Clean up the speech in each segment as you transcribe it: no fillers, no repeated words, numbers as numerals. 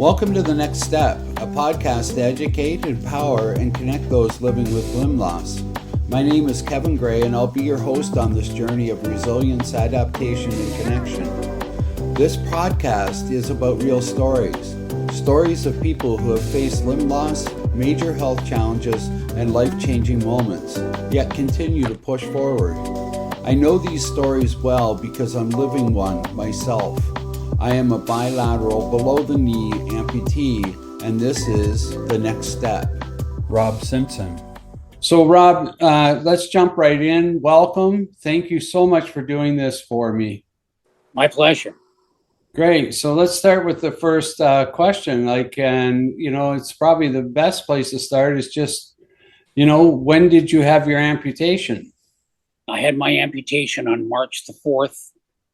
Welcome to The Next Step, a podcast to educate, empower, and connect those living with limb loss. My name is Kevin Gray, and I'll be your host on this journey of resilience, adaptation, and connection. This podcast is about real stories. Stories of people who have faced limb loss, major health challenges, and life-changing moments, yet continue to push forward. I know these stories well because I'm living one myself. I am a bilateral below-the-knee amputee, and this is The Next Step. Rob Simpson. So Rob, let's jump right in. Welcome. Thank you so much for doing this for me. My pleasure. Great. So let's start with the first question. It's probably the best place to start is just, when did you have your amputation? I had my amputation on March the 4th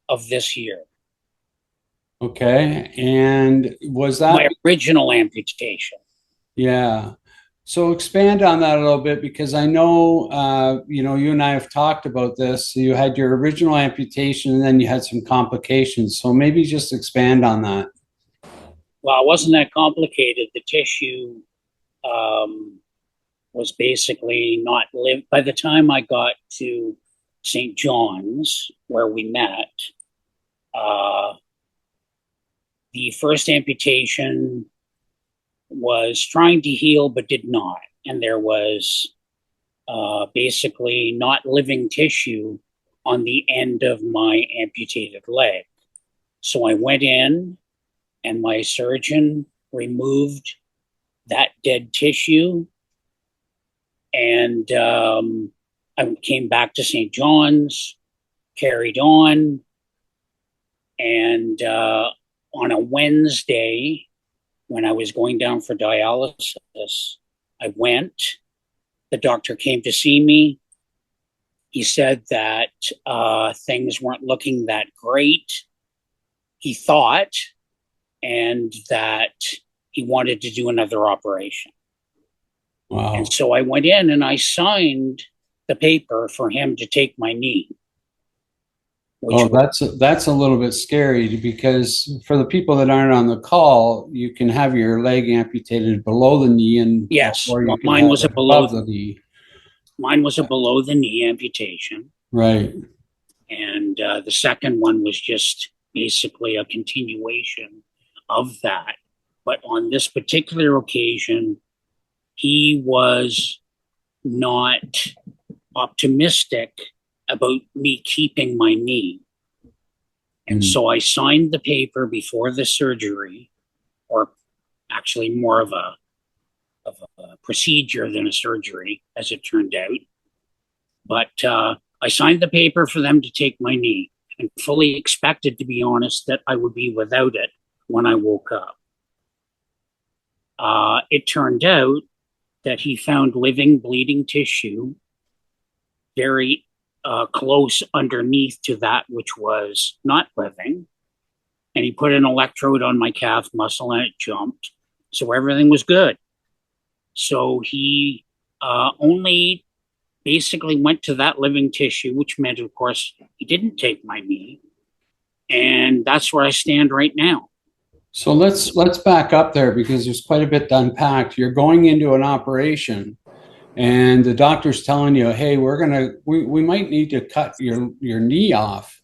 of this year. Okay. And was that my original amputation? Yeah. So expand on that a little bit, because I know, you and I have talked about this. So you had your original amputation and then you had some complications. So maybe just expand on that. Well, it wasn't that complicated. The tissue was basically not lived. By the time I got to St. John's, where we met, the first amputation was trying to heal but did not. And there was basically not living tissue on the end of my amputated leg. So I went in and my surgeon removed that dead tissue. And I came back to St. John's, carried on, and on a Wednesday, when I was going down for dialysis, I went. The doctor came to see me. He said that things weren't looking that great, he thought, and that he wanted to do another operation. Wow. And so I went in and I signed the paper for him to take my knee. That's a little bit scary, because for the people that aren't on the call, you can have your leg amputated below the knee, and yes, mine was a below the knee. Mine was a below the knee amputation, right? And the second one was just basically a continuation of that. But on this particular occasion, he was not optimistic about me keeping my knee. And so I signed the paper before the surgery, or actually more of a procedure than a surgery, as it turned out. But I signed the paper for them to take my knee, and fully expected, to be honest, that I would be without it when I woke up. It turned out that he found living, bleeding tissue very close underneath to that which was not living. And he put an electrode on my calf muscle and it jumped. So everything was good. So he only basically went to that living tissue, which meant, of course, he didn't take my knee. And that's where I stand right now. So let's back up there, because there's quite a bit to unpack. You're going into an operation, and the doctor's telling you, hey, we might need to cut your knee off.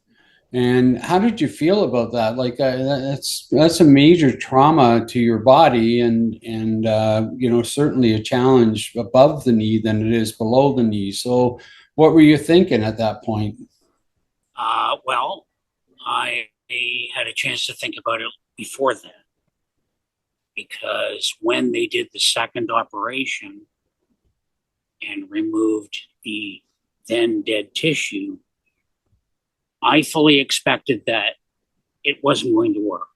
And how did you feel about that? Like that's a major trauma to your body, and certainly a challenge above the knee than it is below the knee. So what were you thinking at that point? Well, I had a chance to think about it before then, because when they did the second operation and removed the then dead tissue, I fully expected that it wasn't going to work.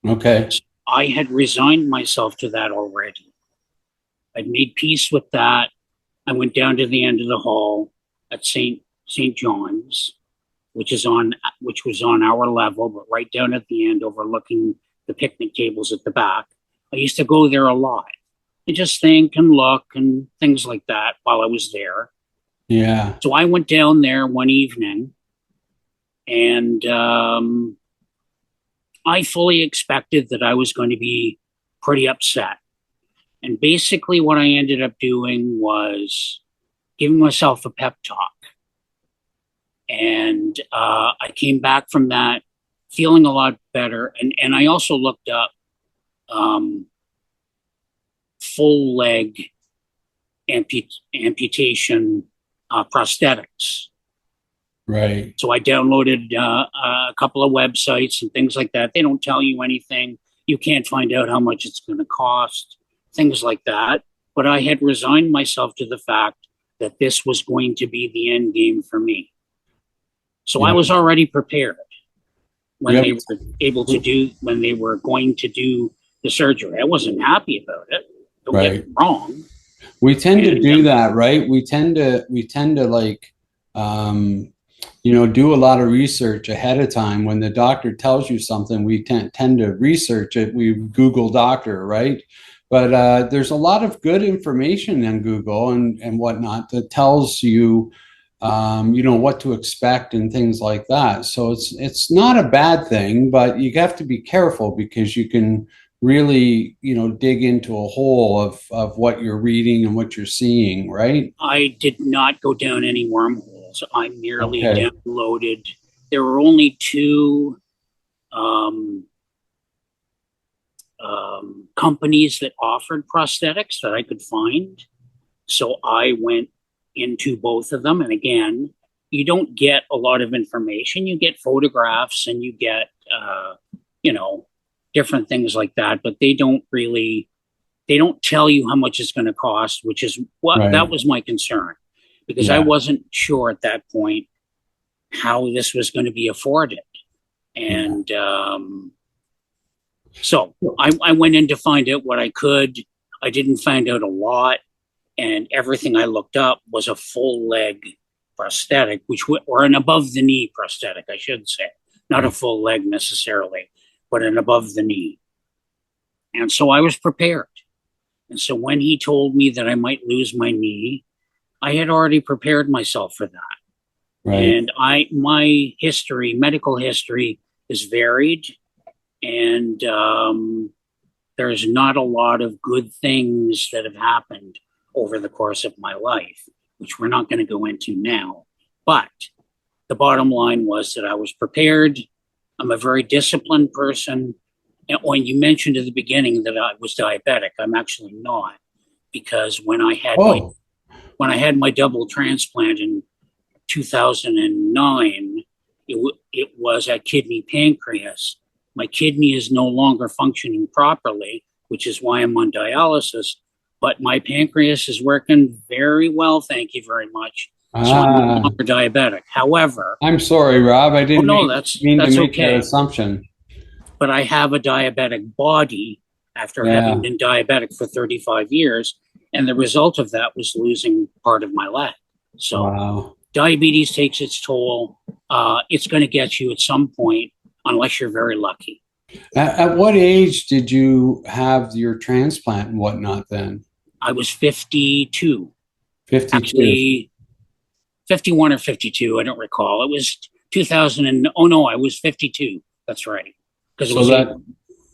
Okay. I had resigned myself to that already. I'd made peace with that. I went down to the end of the hall at St. John's, which was on our level, but right down at the end, overlooking the picnic tables at the back. I used to go there a lot and just think and look and things like that while I was there. Yeah. So I went down there one evening, and I fully expected that I was going to be pretty upset. And basically, what I ended up doing was giving myself a pep talk. And I came back from that feeling a lot better. And I also looked up um, full leg amputation prosthetics. Right. So I downloaded a couple of websites and things like that. They don't tell you anything. You can't find out how much it's going to cost, things like that. But I had resigned myself to the fact that this was going to be the end game for me. So I Yeah. was already prepared when Yep. they were able to do, when they were going to do the surgery. I wasn't happy about it. Don't get Right. me wrong. We tend to And do that, right? We tend to like, do a lot of research ahead of time. When the doctor tells you something, we tend to research it. We Google doctor, right? But there's a lot of good information in Google and whatnot that tells you, what to expect and things like that. So it's not a bad thing, but you have to be careful because you can really, dig into a hole of what you're reading and what you're seeing, right? I did not go down any wormholes. I merely Okay. downloaded. There were only two um, companies that offered prosthetics that I could find. So I went into both of them. And again, you don't get a lot of information. You get photographs and you get, you know, different things like that, but they don't tell you how much it's going to cost, which is what that Right. was my concern because I Yeah. wasn't sure at that point how this was going to be afforded. Yeah. And so I went in to find out what I could. I didn't find out a lot, and everything I looked up was a full leg prosthetic, or an above the knee prosthetic, I should say, not a Right. full leg necessarily, but an above the knee. And so I was prepared. And so when he told me that I might lose my knee, I had already prepared myself for that. Right. And my history, medical history, is varied, and there's not a lot of good things that have happened over the course of my life, which we're not going to go into now. But the bottom line was that I was prepared. I'm a very disciplined person. And when you mentioned at the beginning that I was diabetic, I'm actually not, because Oh, when I had my double transplant in 2009, it was at kidney pancreas. My kidney is no longer functioning properly, which is why I'm on dialysis. But my pancreas is working very well, thank you very much. So I'm no ah, longer diabetic. However, I'm sorry, Rob. I oh didn't no, mean to that's make that okay. assumption. But I have a diabetic body after having Yeah. been diabetic for 35 years. And the result of that was losing part of my leg. So Wow. diabetes takes its toll. It's going to get you at some point, unless you're very lucky. At what age did you have your transplant and whatnot then? I was 52, 52. actually 51 or 52. I don't recall. It was 2000. Oh no, I was 52. That's right. Because it So was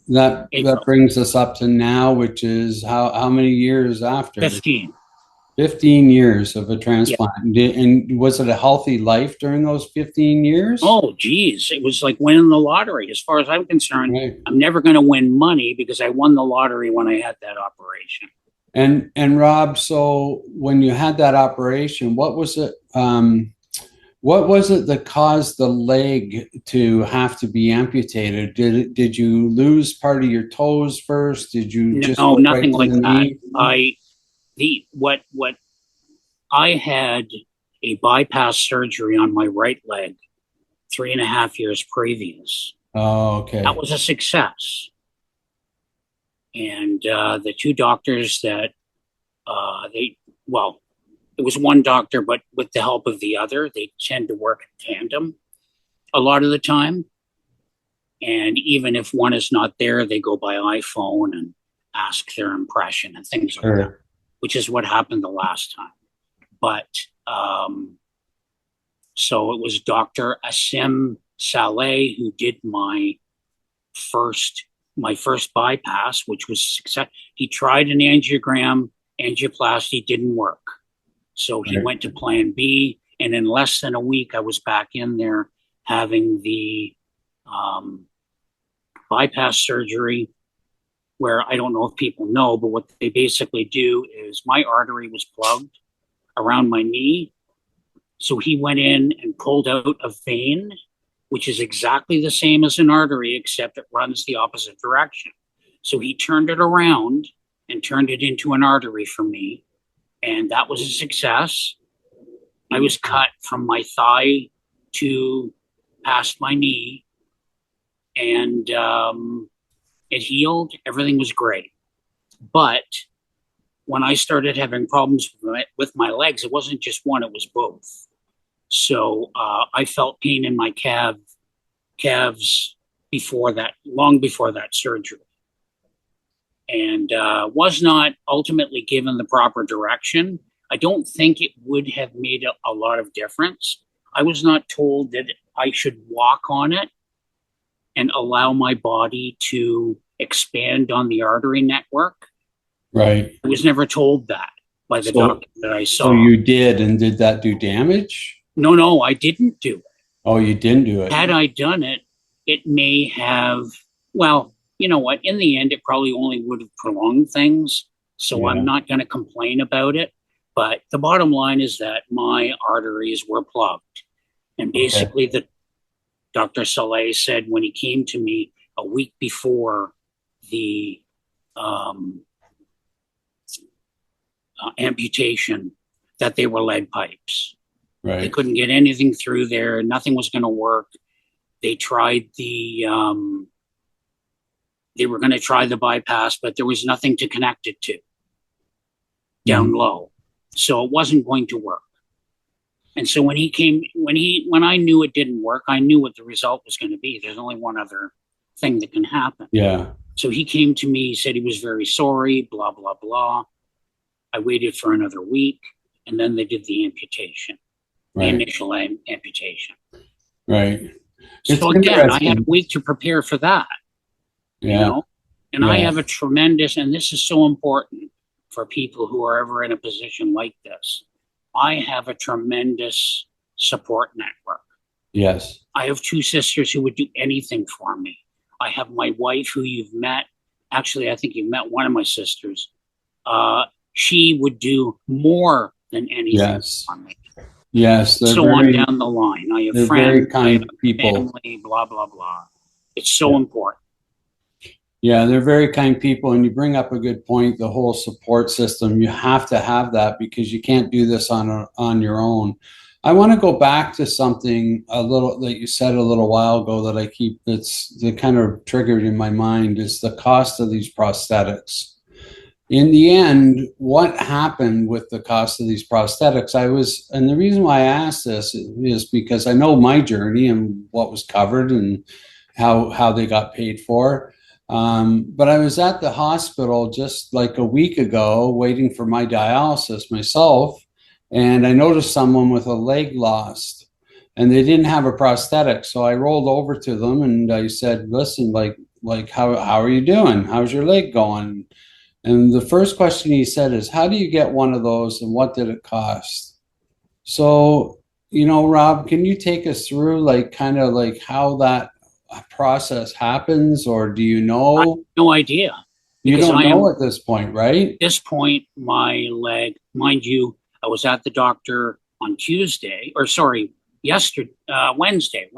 that April brings us up to now, which is how many years after? 15. 15 years of a Yeah. transplant. And was it a healthy life during those 15 years? Oh, geez. It was like winning the lottery. As far as I'm concerned, Right. I'm never going to win money because I won the lottery when I had that operation. And Rob, so when you had that operation, what was it that caused the leg to have to be amputated? Did you lose part of your toes first? Did you just No, go right nothing to like the that. knee? What I had a bypass surgery on my right leg 3.5 years previous. Oh, That okay. was a success. And the two doctors that well, it was one doctor, but with the help of the other, they tend to work in tandem a lot of the time. And even if one is not there, they go by iPhone and ask their impression and things like that, Sure. which is what happened the last time. But so it was Dr. Asim Saleh who did my first my first bypass, which was success. He tried an angiogram, angioplasty didn't work. So he went to plan B, and in less than a week, I was back in there having the bypass surgery, where I don't know if people know, but what they basically do is my artery was plugged around my knee. So he went in and pulled out a vein, which is exactly the same as an artery, except it runs the opposite direction. So he turned it around and turned it into an artery for me. And that was a success. I was cut from my thigh to past my knee, and it healed. Everything was great. But when I started having problems with my legs, it wasn't just one, it was both. So I felt pain in my calves before that, long before that surgery. And was not ultimately given the proper direction. I don't think it would have made a lot of difference. I was not told that I should walk on it and allow my body to expand on the artery network. Right. I was never told that by the doctor that I saw. So you did, and did that do damage? No, I didn't do it. Oh, you didn't do it. Had I done it, it may have, well, you know what? In the end, it probably only would have prolonged things. So I'm not going to complain about it. But the bottom line is that my arteries were plugged. And basically, the Dr. Saleh said when he came to me a week before the amputation, that they were lead pipes. Right. They couldn't get anything through there. Nothing was going to work. They tried they were going to try the bypass, but there was nothing to connect it to down low. So it wasn't going to work. And so when I knew it didn't work, I knew what the result was going to be. There's only one other thing that can happen. Yeah. So he came to me, said he was very sorry, blah, blah, blah. I waited for another week, and then they did the amputation, the initial amputation. Right. So again, I had a week to prepare for that. Yeah. You know? And I have a tremendous, and this is so important for people who are ever in a position like this. I have a tremendous support network. Yes. I have two sisters who would do anything for me. I have my wife who you've met. Actually, I think you've met one of my sisters. She would do more than anything for me. Yes. So on down the line. I have friends, very kind people. family, blah, blah, blah. It's so important. Yeah, they're very kind people. And you bring up a good point, the whole support system. You have to have that because you can't do this on your own. I want to go back to something a little that you said a little while ago that that kind of triggered in my mind is the cost of these prosthetics. In the end, what happened with the cost of these prosthetics? And the reason why I asked this is because I know my journey and what was covered and how they got paid for. But I was at the hospital just like a week ago waiting for my dialysis myself, and I noticed someone with a leg lost and they didn't have a prosthetic. So I rolled over to them and I said, listen, how are you doing? How's your leg going? And the first question he said is, how do you get one of those and what did it cost? So, Rob, can you take us through how that process happens, or do you know? I have no idea. You don't know at this point, right? At this point, my leg, mind you, I was at the doctor on Wednesday.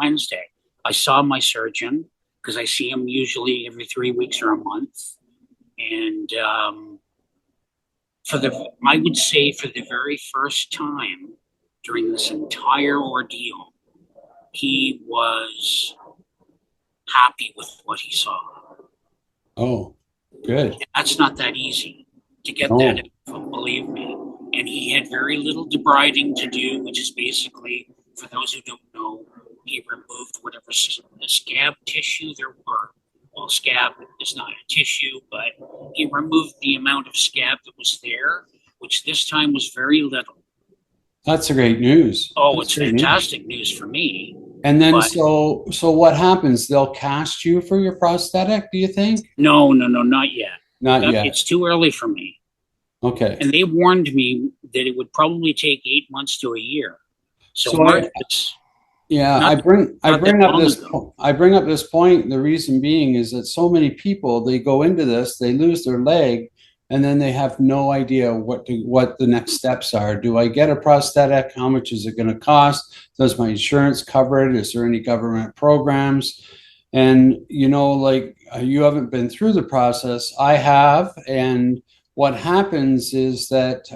I saw my surgeon because I see him usually every 3 weeks or a month. And I would say for the very first time during this entire ordeal, he was happy with what he saw. Oh, good. That's not that easy to get that info, believe me. And he had very little debriding to do, which is basically, for those who don't know, he removed whatever scab tissue there were. Well, scab is not a tissue, but he removed the amount of scab that was there, which this time was very little. That's great news. Oh, it's fantastic news for me. And then But so what happens? They'll cast you for your prosthetic, do you think? no, no, no, not yet. Not yet. It's too early for me. Okay. And they warned me that it would probably take 8 months to a year. So So Mark, it's yeah, not I not that bring up long this ago. I bring up this point. The reason being is that so many people, they go into this, they lose their leg, and then they have no idea what the next steps are. Do I get a prosthetic? How much is it going to cost? Does my insurance cover it? Is there any government programs? And like you haven't been through the process. I have, and what happens is that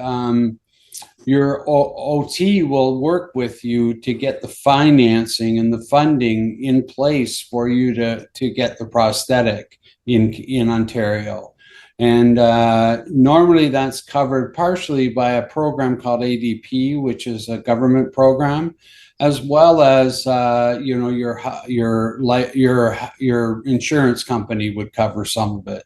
your OT will work with you to get the financing and the funding in place for you to get the prosthetic in Ontario. And normally that's covered partially by a program called ADP, which is a government program, as well as your insurance company would cover some of it.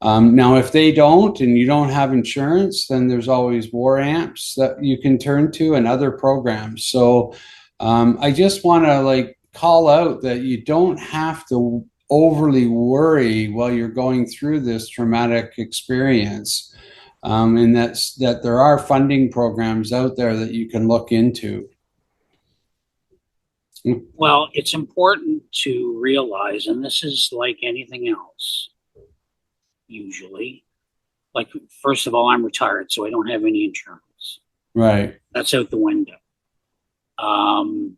Now, if they don't and you don't have insurance, then there's always war amps that you can turn to and other programs. So I just want to call out that you don't have to overly worry while you're going through this traumatic experience. And that there are funding programs out there that you can look into. Well, it's important to realize, and this is like anything else, usually. Like, first of all, I'm retired, so I don't have any insurance. Right. That's out the window. Um,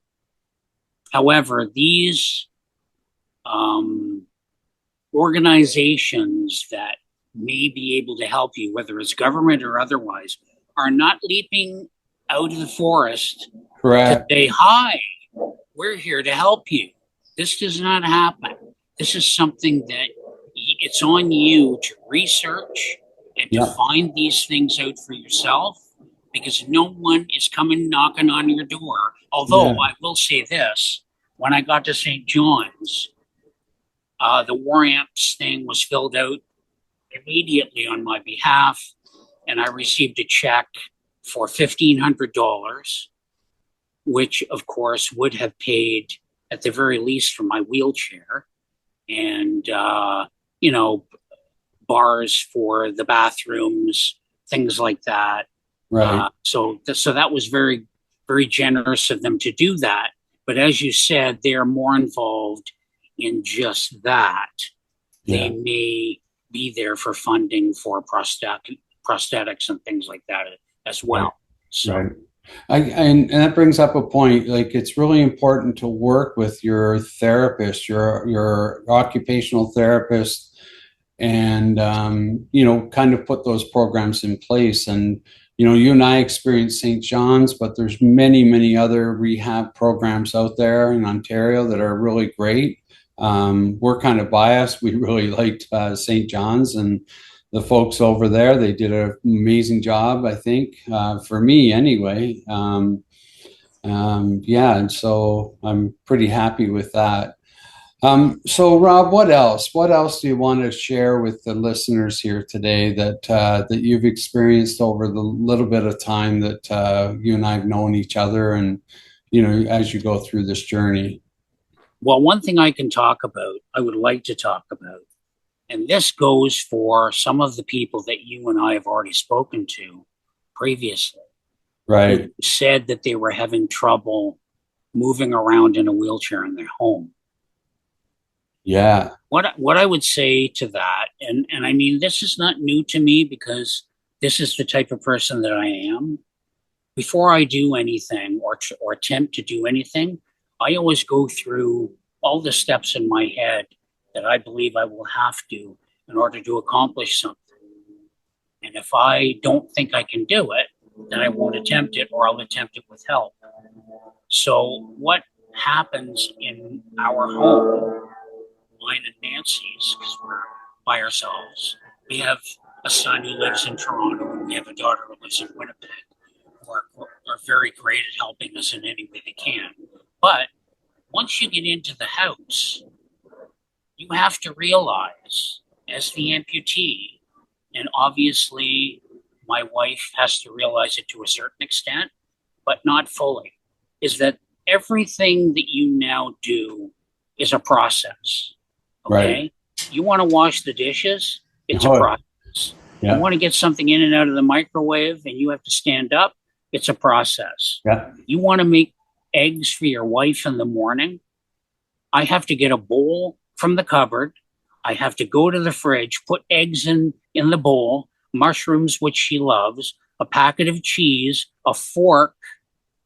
However, these um, organizations that may be able to help you, whether it's government or otherwise, are not leaping out of the forest to Correct. say, hi, we're here to help you. This does not happen. This is something that it's on you to research and to Yeah. find these things out for yourself, because no one is coming knocking on your door. Although Yeah. I will say this, when I got to St. John's, the War Amps thing was filled out immediately on my behalf, and I received a check for $1,500, which of course would have paid at the very least for my wheelchair and you know bars for the bathrooms, things like that. Right. So that was very, very generous of them to do that. But as you said, they are more involved in just that. They Yeah. may be there for funding for prosthetics and things like that as Right. well. So, Right. And that brings up a point. Like, it's really important to work with your therapist, your occupational therapist, and kind of put those programs in place. And you and I experienced St. John's, but there's many, many other rehab programs out there in Ontario that are really great. We're kind of biased. We really liked St. John's, and the folks over there, they did an amazing job, I think, for me anyway. Yeah, and so I'm pretty happy with that. So Rob, what else? What else do you want to share with the listeners here today that you've experienced over the little bit of time that you and I have known each other, and as you go through this journey? well, one thing I would like to talk about, and this goes for some of the people that you and I have already spoken to previously, who Right. said that they were having trouble moving around in a wheelchair in their home. Yeah. What I would say to that, and I mean, this is not new to me because this is the type of person that I am. Before I do anything or attempt to do anything, I always go through all the steps in my head that I believe I will have to in order to accomplish something. And if I don't think I can do it, then I won't attempt it, or I'll attempt it with help. So what happens in our home, mine and Nancy's, because we're by ourselves. We have a son who lives in Toronto, and we have a daughter who lives in Winnipeg, who are very great at helping us in any way they can. But once you get into the house, you have to realize, as the amputee, and obviously my wife has to realize it to a certain extent, but not fully, is that everything that you now do is a process. Okay. Right. You want to wash the dishes, it's a Oh, process. yeah. You want to get something in and out of the microwave and you have to stand up, it's a process. Yeah. You want to make eggs for your wife in the morning, I have to get a bowl from the cupboard. I have to go to the fridge, put eggs in the bowl, mushrooms, which she loves, a packet of cheese, a fork,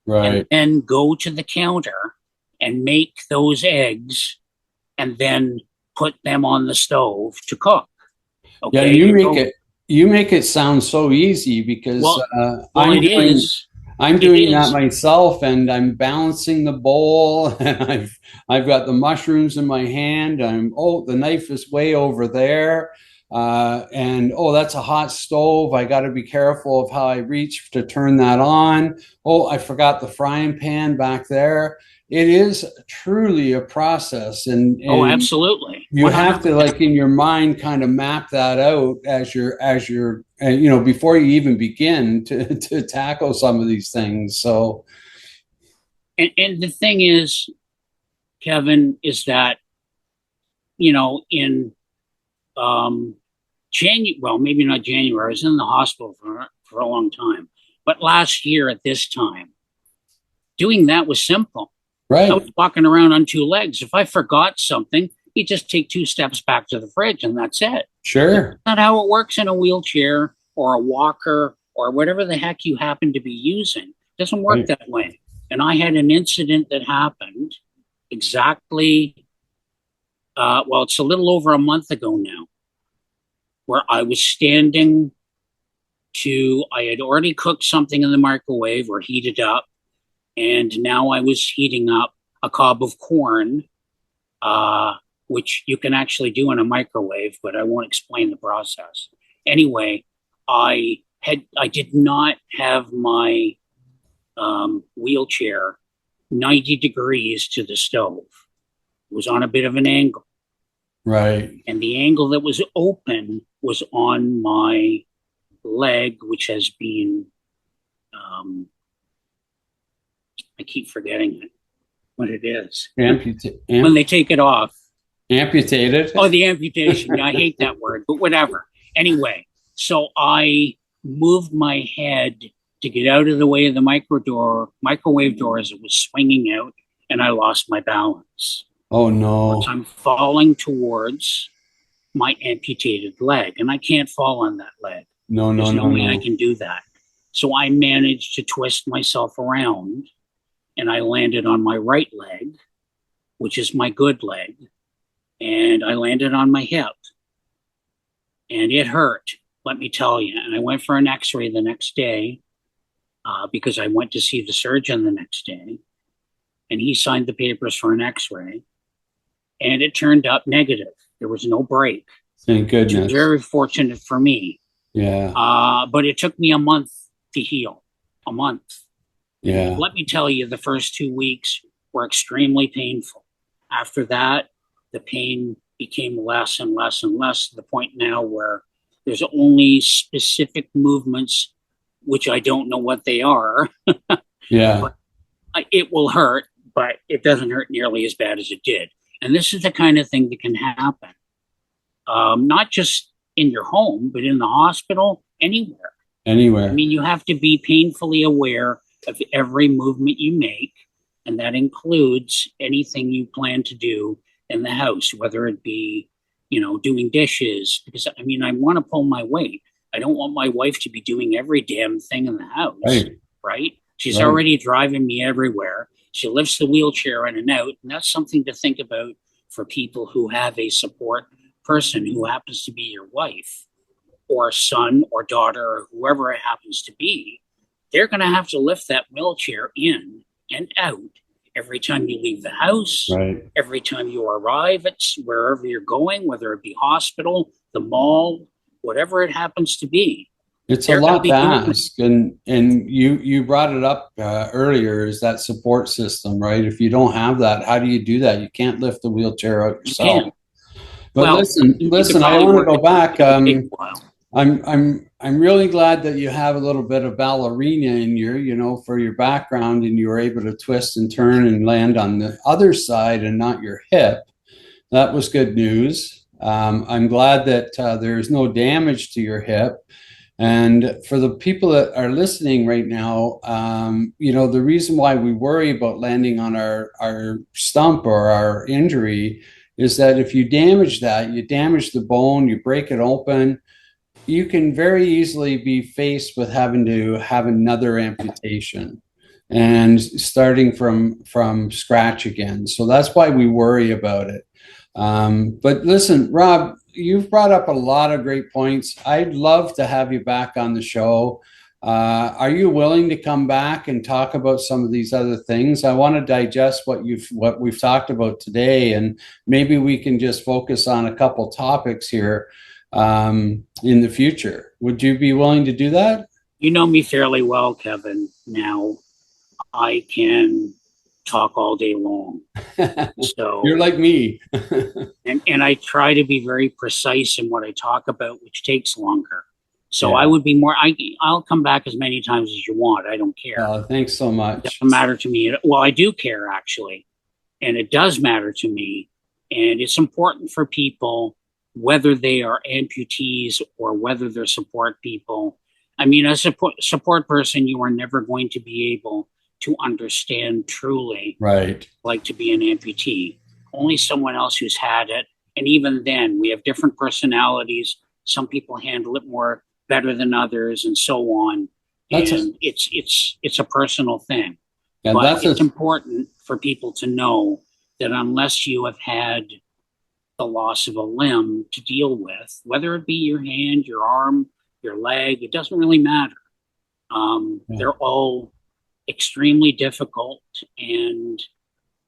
and Right. then go to the counter and make those eggs and then put them on the stove to cook. Yeah, Okay. you make it sound so easy because Well, I'm It doing that is. myself, and I'm balancing the bowl, and I've got the mushrooms in my hand. The knife is way over there, and that's a hot stove. I got to be careful of how I reach to turn that on. Oh, I forgot the frying pan back there. It is truly a process, and Oh, absolutely. you have to, 100%. like, in your mind, kind of map that out before you even begin to tackle some of these things. So And the thing is, Kevin, is that, in January, well, maybe not January, I was in the hospital for a long time. But last year at this time, doing that was simple. I right. was walking around on two legs. If I forgot something, you just take 2 steps back to the fridge and that's it. Sure. That's not how it works in a wheelchair or a walker or whatever the heck you happen to be using. It doesn't work Right. that way. And I had an incident that happened exactly, it's a little over a month ago now, where I was I had already cooked something in the microwave or heated up, and now I was heating up a cob of corn, which you can actually do in a microwave, but I won't explain the process. Anyway, I did not have my wheelchair 90 degrees to the stove. It was on a bit of an angle. Right. And the angle that was open was on my leg, which has been, I keep forgetting what it is. When they take it off. Amputated. Oh, the amputation. I hate that word, but whatever. Anyway, so I moved my head to get out of the way of the microwave door as it was swinging out, and I lost my balance. Oh, no. I'm falling towards my amputated leg, and I can't fall on that leg. No, There's no way no. I can do that. So I managed to twist myself around, and I landed on my right leg, which is my good leg, and I landed on my hip. And it hurt, let me tell you. And I went for an x-ray the next day because I went to see the surgeon the next day. And he signed the papers for an x-ray. And it turned up negative. There was no break. Thank goodness. Which was very fortunate for me. Yeah. But it took me a month to heal. A month. Yeah. Let me tell you, the first 2 weeks were extremely painful. After that, the pain became less and less and less, to the point now where there's only specific movements, which I don't know what they are. Yeah. But it will hurt, but it doesn't hurt nearly as bad as it did. And this is the kind of thing that can happen, not just in your home, but in the hospital, anywhere. Anywhere. I mean, you have to be painfully aware of every movement you make, and that includes anything you plan to do in the house, whether it be, doing dishes, because I want to pull my weight. I don't want my wife to be doing every damn thing in the house, right? She's already driving me everywhere. She lifts the wheelchair in and out, and that's something to think about for people who have a support person who happens to be your wife or son or daughter or whoever it happens to be. They're going to have to lift that wheelchair in and out every time you leave the house, every time you arrive at wherever you're going, whether it be hospital, the mall, whatever it happens to be. It's a lot to ask, and you brought it up earlier, is that support system, right? If you don't have that, how do you do that? You can't lift the wheelchair out yourself. But listen, I want to go back. I'm really glad that you have a little bit of ballerina in you, for your background, and you were able to twist and turn and land on the other side and not your hip. That was good news. I'm glad that there's no damage to your hip. And for the people that are listening right now, the reason why we worry about landing on our stump or our injury is that if you damage that, you damage the bone, you break it open, you can very easily be faced with having to have another amputation and starting from scratch again. So that's why we worry about it. But listen, Rob, you've brought up a lot of great points. I'd love to have you back on the show. Are you willing to come back and talk about some of these other things? I want to digest what we've talked about today, and maybe we can just focus on a couple topics here in the future. Would you be willing to do that? You know me fairly well, Kevin. Now, I can talk all day long. So you're like me. and I try to be very precise in what I talk about, which takes longer. So Yeah. I would be more, I'll come back as many times as you want. I don't care. Thanks so much. It doesn't matter to me. Well, I do care, actually. And it does matter to me. And it's important for people, whether they are amputees or whether they're support people. I mean, as a support person, you are never going to be able to understand truly, right, like to be an amputee. Only someone else who's had it. And even then, we have different personalities. Some people handle it more better than others, and so on. It's a personal thing. And but it's important for people to know that unless you have had the loss of a limb to deal with, whether it be your hand, your arm, your leg, it doesn't really matter. They're all extremely difficult, and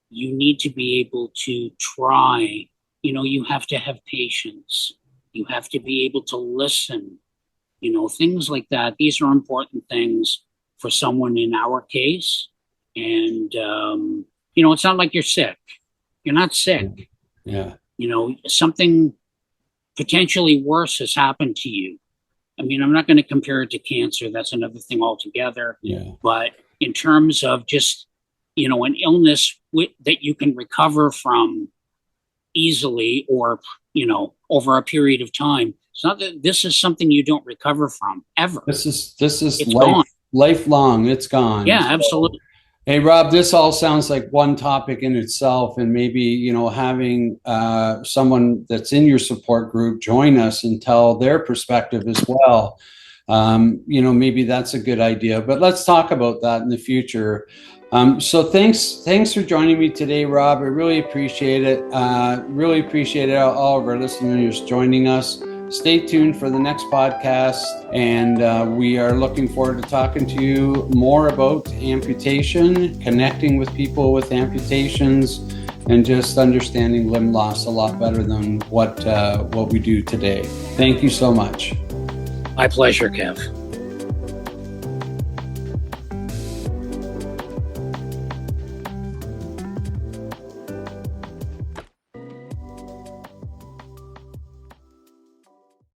you need to be able to try. You have to have patience. You have to be able to listen, things like that. These are important things for someone in our case. And, it's not like you're sick. You're not sick. Yeah. Something potentially worse has happened to you. I mean, I'm not going to compare it to cancer. That's another thing altogether. Yeah. But in terms of just, an illness that you can recover from easily or, over a period of time, it's not that this is something you don't recover from ever. This is lifelong. It's gone. Yeah, absolutely. Hey, Rob, this all sounds like one topic in itself, and maybe, having someone that's in your support group join us and tell their perspective as well. Maybe that's a good idea, but let's talk about that in the future. So thanks for joining me today, Rob. I really appreciate it. Really appreciate all of our listeners joining us. Stay tuned for the next podcast, and we are looking forward to talking to you more about amputation, connecting with people with amputations, and just understanding limb loss a lot better than what we do today. Thank you so much. My pleasure, Kev.